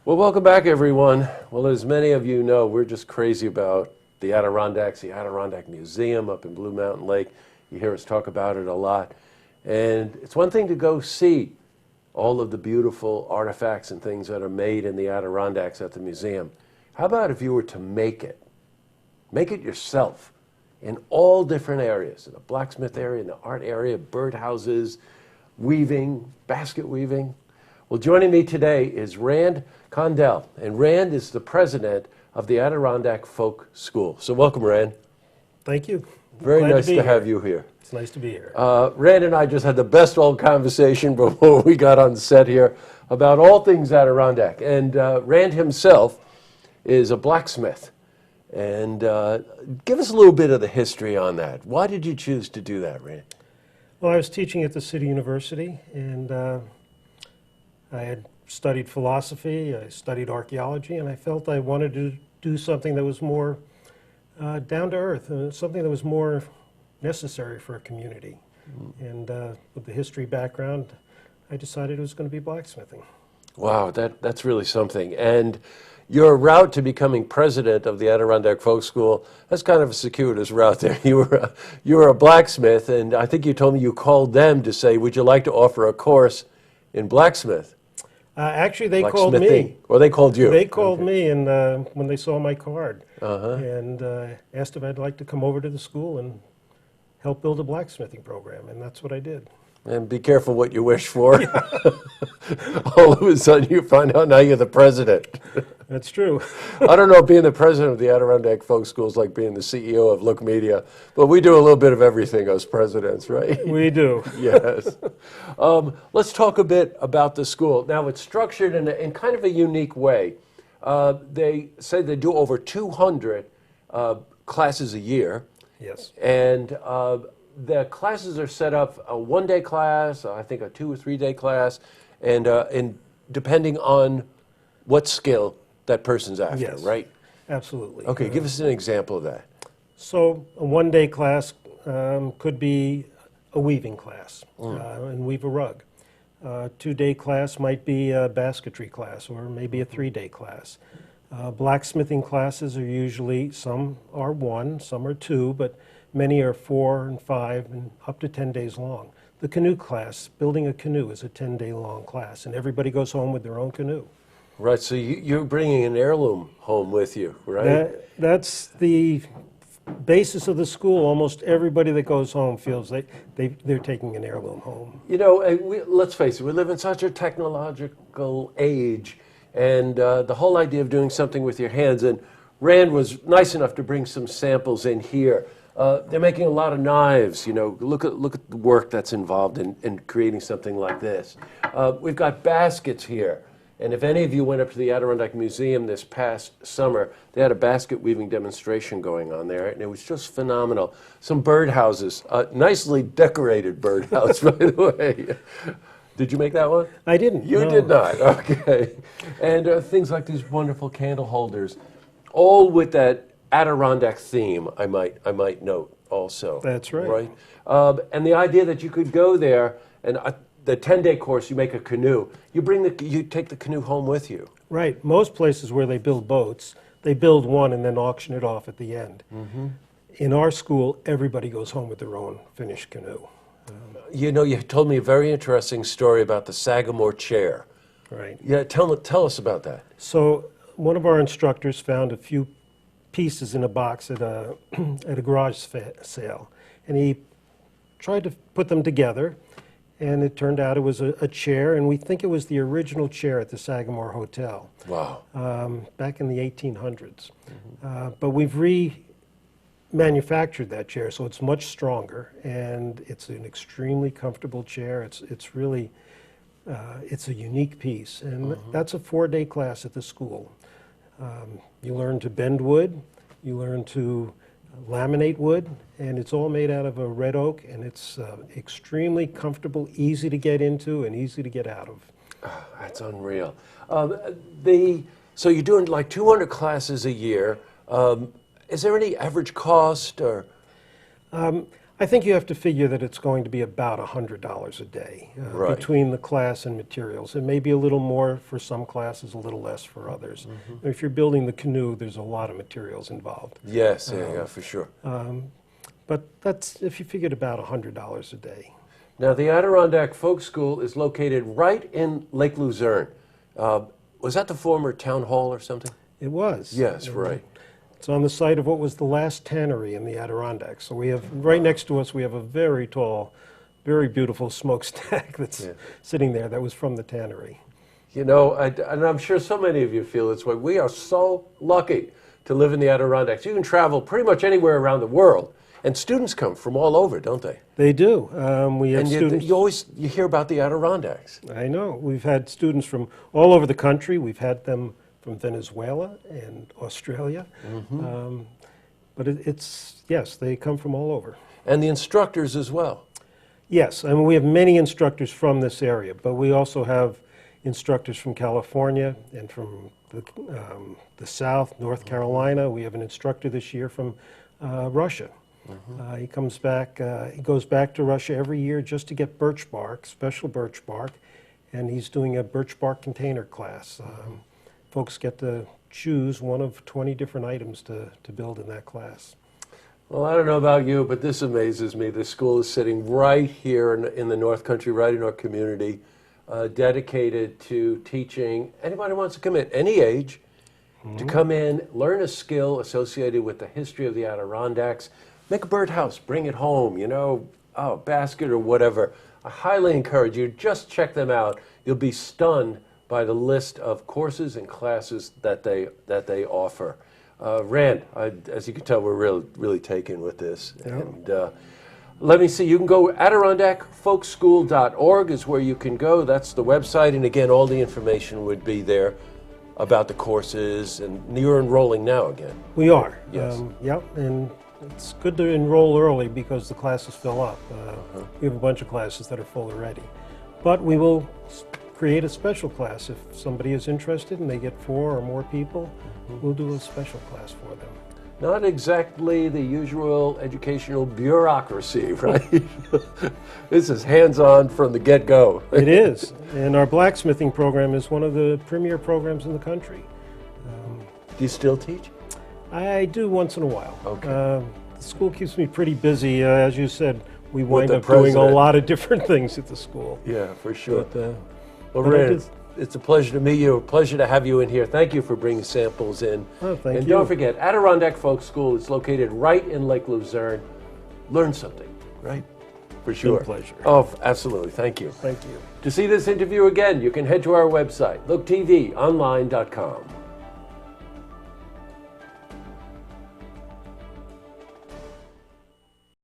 Well, welcome back, everyone. Well, as many of you know, we're just crazy about the Adirondacks, the Adirondack Museum up in Blue Mountain Lake. You hear us talk about it a lot. And it's one thing to go see all of the beautiful artifacts and things that are made in the Adirondacks at the museum. How about if you were to make it? Make it yourself in all different areas, in the blacksmith area, in the art area, birdhouses, weaving, basket weaving. Well, joining me today is Rand Condell, and Rand is the president of the Adirondack Folk School. So welcome, Rand. Thank you. Very nice to have you here. It's nice to be here. Rand and I just had the best old conversation before we got on set here about all things Adirondack. And Rand himself is a blacksmith. And give us a little bit of the history on that. Why did you choose to do that, Rand? Well, I was teaching at the City University, and I had studied philosophy, I studied archaeology, and I felt I wanted to do something that was more down to earth, something that was more necessary for a community. And with the history background, I decided it was going to be blacksmithing. Wow, that's really something. And your route to becoming president of the Adirondack Folk School, that's kind of a circuitous route there. You were a blacksmith, and I think you told me you called them to say, would you like to offer a course in blacksmith? Actually, they called me. Or they called you? They called me, and when they saw my card, and asked if I'd like to come over to the school and help build a blacksmithing program, and that's what I did. And be careful what you wish for. All of a sudden you find out now you're the president. That's true. I don't know if being the president of the Adirondack Folk School is like being the CEO of Look Media, but we do a little bit of everything as presidents, right? We do. Yes. Let's talk a bit about the school. Now, it's structured in kind of a unique way. They say they do over 200 classes a year. Yes. And the classes are set up a one-day class, I think a 2 or 3 day class, and depending on what skill that person's after, Yes, right? Absolutely. Okay, give us an example of that. So a one-day class could be a weaving class and weave a rug. A 2-day class might be a basketry class or maybe a 3-day class. Blacksmithing classes are usually, some are 1, some are 2, but many are 4 and 5 and up to 10 days long. The canoe class, building a canoe, is a 10-day long class, and everybody goes home with their own canoe. Right, so you're bringing an heirloom home with you, right? That's the basis of the school. Almost everybody that goes home feels they're taking an heirloom home. You know, let's face it, we live in such a technological age, and the whole idea of doing something with your hands, and Rand was nice enough to bring some samples in here. They're making a lot of knives, you know. Look at the work that's involved in creating something like this. We've got baskets here. And if any of you went up to the Adirondack Museum this past summer, they had a basket weaving demonstration going on there, and it was just phenomenal. Some birdhouses, nicely decorated birdhouse, by the way. Did you make that one? I didn't. You no. did not, okay. And things like these wonderful candle holders, all with that Adirondack theme, I might note also. That's right. Right? And the idea that you could go there, and the 10-day course, you make a canoe. You take the canoe home with you. Right. Most places where they build boats, they build one and then auction it off at the end. In our school, everybody goes home with their own finished canoe. You know, you told me a very interesting story about the Sagamore chair. Right. Yeah, tell us about that. So one of our instructors found a few pieces in a box at a garage sale, and he tried to put them together, and it turned out it was a chair, and we think it was the original chair at the Sagamore Hotel. Wow. Back in the 1800s. But we've remanufactured that chair, so it's much stronger, and it's an extremely comfortable chair. It's really, it's a unique piece, and that's a 4-day class at the school. You learn to bend wood, you learn to laminate wood, and it's all made out of a red oak, and it's extremely comfortable, easy to get into, and easy to get out of. Oh, that's unreal. So you're doing like 200 classes a year. Is there any average cost or? I think you have to figure that it's going to be about $100 a day Right. between the class and materials. It may be a little more for some classes, a little less for others. If you're building the canoe, there's a lot of materials involved. Yes, yeah, for sure. But that's if you figured about $100 a day. Now, the Adirondack Folk School is located right in Lake Luzerne. Was that the former town hall or something? It was. Yes, right. It's on the site of what was the last tannery in the Adirondacks. So we have, right next to us, we have a very tall, very beautiful smokestack that's sitting there that was from the tannery. You know, and I'm sure so many of you feel this way. We are so lucky to live in the Adirondacks. You can travel pretty much anywhere around the world, and students come from all over, don't they? They do. We have And students. you hear about the Adirondacks. I know. We've had students from all over the country. We've had them from Venezuela and Australia. But yes, they come from all over. And the instructors as well. Yes, I mean, we have many instructors from this area, but we also have instructors from California and from the South, North Carolina. We have an instructor this year from Russia. He comes back, he goes back to Russia every year just to get birch bark, special birch bark, and he's doing a birch bark container class. Folks get to choose one of 20 different items to build in that class. Well, I don't know about you, but this amazes me. The school is sitting right here in the North Country, right in our community, dedicated to teaching anybody who wants to come in, any age, to come in, learn a skill associated with the history of the Adirondacks, make a birdhouse, bring it home, you know, a basket or whatever. I highly encourage you, just check them out. You'll be stunned by the list of courses and classes that they offer. Rand, as you can tell, we're really taken with this. Yeah. And let me see, you can go, AdirondackFolkSchool.org is where you can go. That's the website, and again, all the information would be there about the courses, and you're enrolling now again. We are. Yes. Yep, and it's good to enroll early because the classes fill up. We have a bunch of classes that are full already. But we will create a special class. If somebody is interested and they get 4 or more people, we'll do a special class for them. Not exactly the usual educational bureaucracy, right? This is hands-on from the get-go. It is. And our blacksmithing program is one of the premier programs in the country. Do you still teach? I do once in a while. Okay. The school keeps me pretty busy. As you said, we wind the up doing a president. lot of different things at the school. Yeah, for sure. But, Well, but I Rand, do- it's a pleasure to meet you. A pleasure to have you in here. Thank you for bringing samples in. Oh, thank and you. don't forget, Adirondack Folk School is located right in Lake Luzerne. Learn something, right? For sure. pleasure. Oh, absolutely. Thank you. Thank you. To see this interview again, you can head to our website, looktvonline.com.